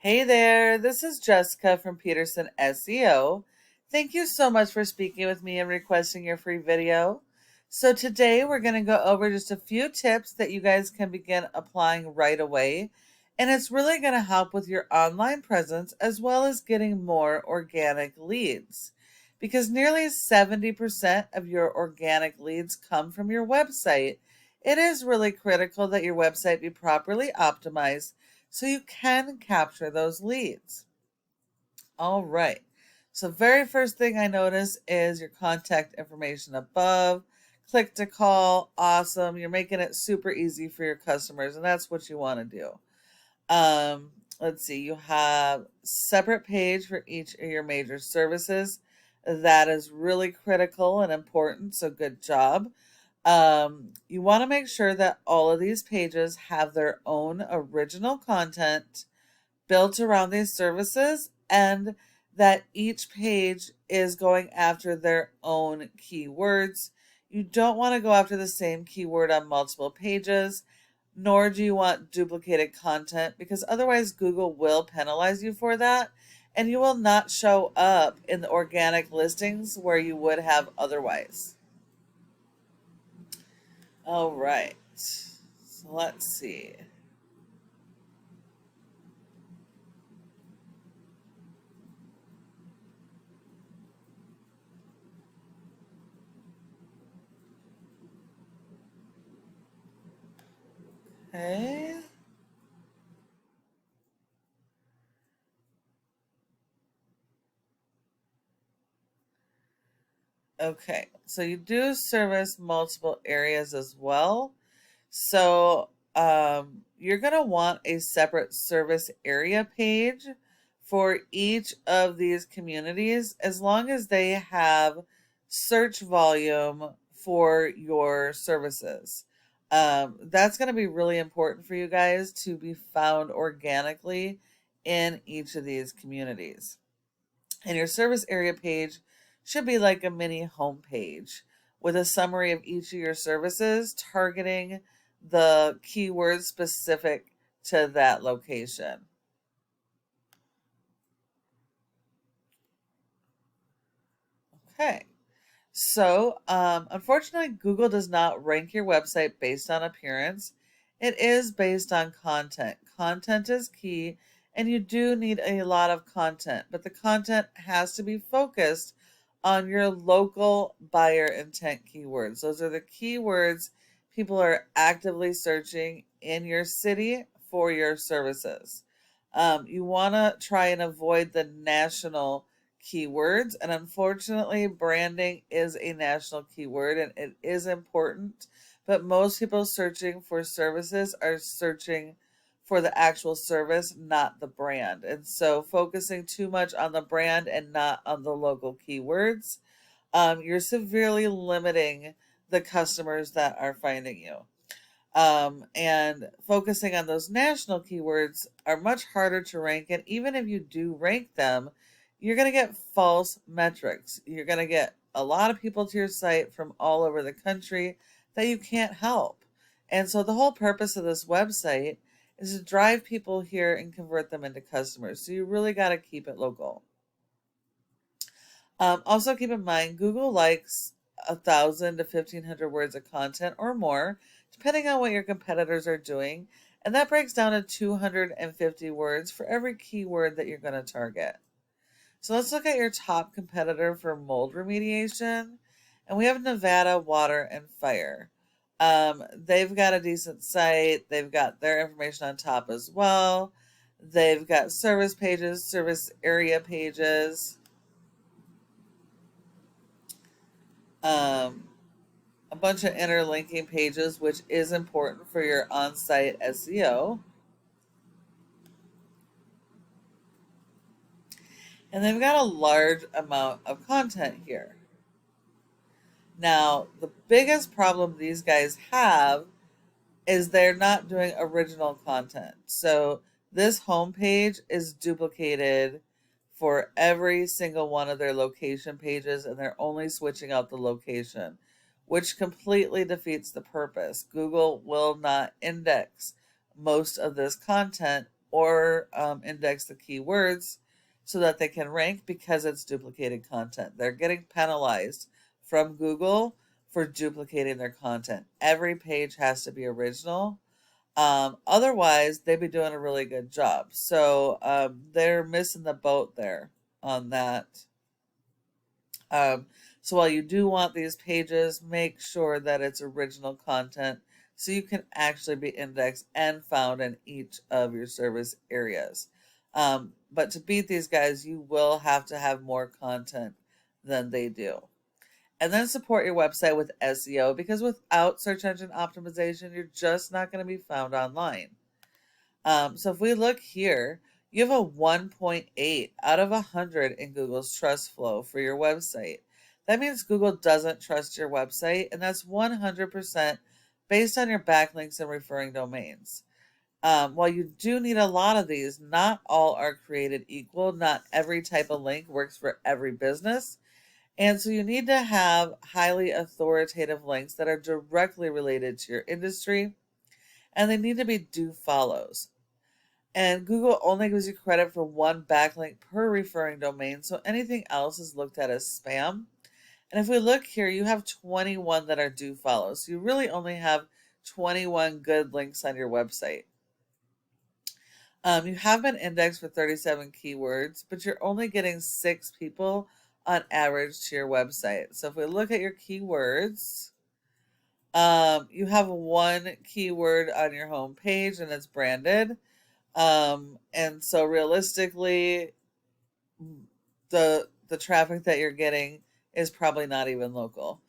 Hey there, this is Jessica from Peterson SEO. Thank you so much for speaking with me and requesting your free video. So today we're going to go over just a few tips that you guys can begin applying right away. And it's really going to help with your online presence as well as getting more organic leads. Because nearly 70% of your organic leads come from your website, it is really critical that your website be properly optimized so you can capture those leads. All right. So very first thing I notice is your contact information above. Click to call. Awesome. You're making it super easy for your customers, and that's what you want to do. Let's see. You have separate page for each of your major services. That is really critical and important, so good job. You want to make sure that all of these pages have their own original content built around these services and that each page is going after their own keywords. You don't want to go after the same keyword on multiple pages, nor do you want duplicated content because otherwise Google will penalize you for that and you will not show up in the organic listings where you would have otherwise. All right, so let's see. Okay. Okay, so you do service multiple areas as well. So you're going to want a separate service area page for each of these communities as long as they have search volume for your services. That's going to be really important for you guys to be found organically in each of these communities. And your service area page should be like a mini home page with a summary of each of your services targeting the keywords specific to that location. Okay. So, unfortunately, Google does not rank your website based on appearance. It is based on content. Content is key, and you do need a lot of content, but the content has to be focused on your local buyer intent keywords. Those are the keywords people are actively searching in your city for your services. You want to try and avoid the national keywords, and unfortunately branding is a national keyword and it is important, but most people searching for services are searching for the actual service, not the brand, and so focusing too much on the brand and not on the local keywords, you're severely limiting the customers that are finding you. And focusing on those national keywords are much harder to rank. And even if you do rank them, you're going to get false metrics. You're going to get a lot of people to your site from all over the country that you can't help. And so the whole purpose of this website is to drive people here and convert them into customers. So you really got to keep it local. Also keep in mind, Google likes 1,000 to 1,500 words of content or more, depending on what your competitors are doing. And that breaks down to 250 words for every keyword that you're going to target. So let's look at your top competitor for mold remediation. And we have Nevada Water and Fire. They've got a decent site. They've got their information on top as well. They've got service pages, service area pages. A bunch of interlinking pages, which is important for your on-site SEO. And they've got a large amount of content here. Now, the biggest problem these guys have is they're not doing original content. So this homepage is duplicated for every single one of their location pages, and they're only switching out the location, which completely defeats the purpose. Google will not index most of this content or index the keywords so that they can rank because it's duplicated content. They're getting penalized from Google for duplicating their content. Every page has to be original. Otherwise, they'd be doing a really good job. So they're missing the boat there on that. So while you do want these pages, make sure that it's original content so you can actually be indexed and found in each of your service areas. But to beat these guys, you will have to have more content than they do. And then support your website with SEO, because without search engine optimization, you're just not going to be found online. So if we look here, you have a 1.8 out of 100 in Google's trust flow for your website. That means Google doesn't trust your website, and that's 100% based on your backlinks and referring domains. While you do need a lot of these, not all are created equal. Not every type of link works for every business. And so you need to have highly authoritative links that are directly related to your industry, and they need to be do follows. And Google only gives you credit for one backlink per referring domain, so anything else is looked at as spam. And if we look here, you have 21 that are do follows. So you really only have 21 good links on your website. You have been indexed for 37 keywords, but you're only getting 6 people on average to your website. So if we look at your keywords, you have one keyword on your home page and it's branded. And so realistically, the traffic that you're getting is probably not even local.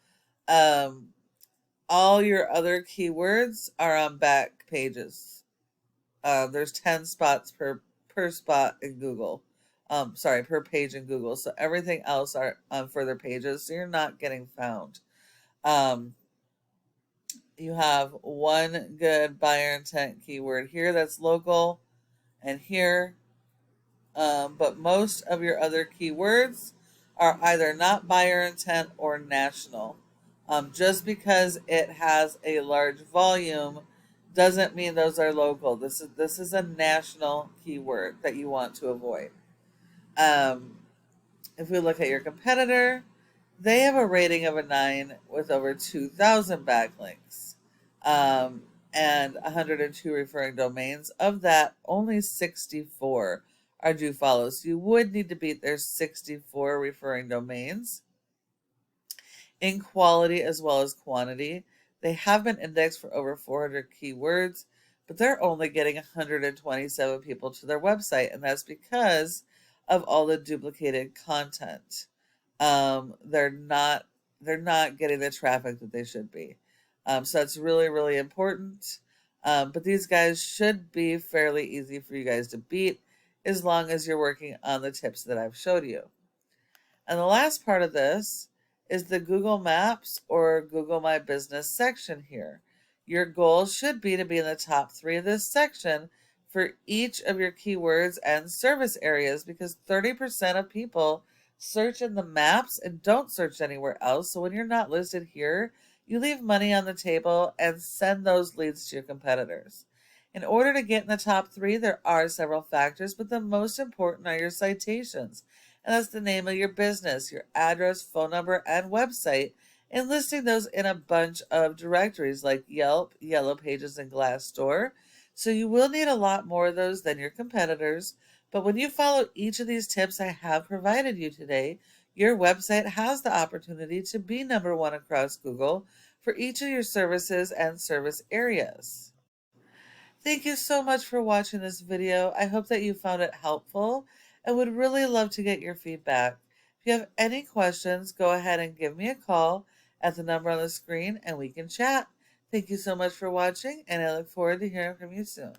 All your other keywords are on back pages. There's 10 spots per spot in Google. Per page in Google. So everything else are on further pages, so you're not getting found. You have one good buyer intent keyword here that's local, and here, but most of your other keywords are either not buyer intent or national. Just because it has a large volume doesn't mean those are local. This is a national keyword that you want to avoid. If we look at your competitor, they have a rating of a 9 with over 2,000 backlinks. And 102 referring domains. Of that, only 64 are do follows. You would need to beat their 64 referring domains in quality as well as quantity. They have been indexed for over 400 keywords, but they're only getting 127 people to their website, and that's because of all the duplicated content. They're not getting the traffic that they should be. So that's really, really important. But these guys should be fairly easy for you guys to beat as long as you're working on the tips that I've showed you. And the last part of this is the Google Maps or Google My Business section here. Your goal should be to be in the top 3 of this section for each of your keywords and service areas, because 30% of people search in the maps and don't search anywhere else. So when you're not listed here, you leave money on the table and send those leads to your competitors. In order to get in the top 3, there are several factors, but the most important are your citations. And that's the name of your business, your address, phone number, and website, and listing those in a bunch of directories like Yelp, Yellow Pages, and Glassdoor. So you will need a lot more of those than your competitors. But when you follow each of these tips I have provided you today, your website has the opportunity to be number 1 across Google for each of your services and service areas. Thank you so much for watching this video. I hope that you found it helpful and would really love to get your feedback. If you have any questions, go ahead and give me a call at the number on the screen and we can chat. Thank you so much for watching, and I look forward to hearing from you soon.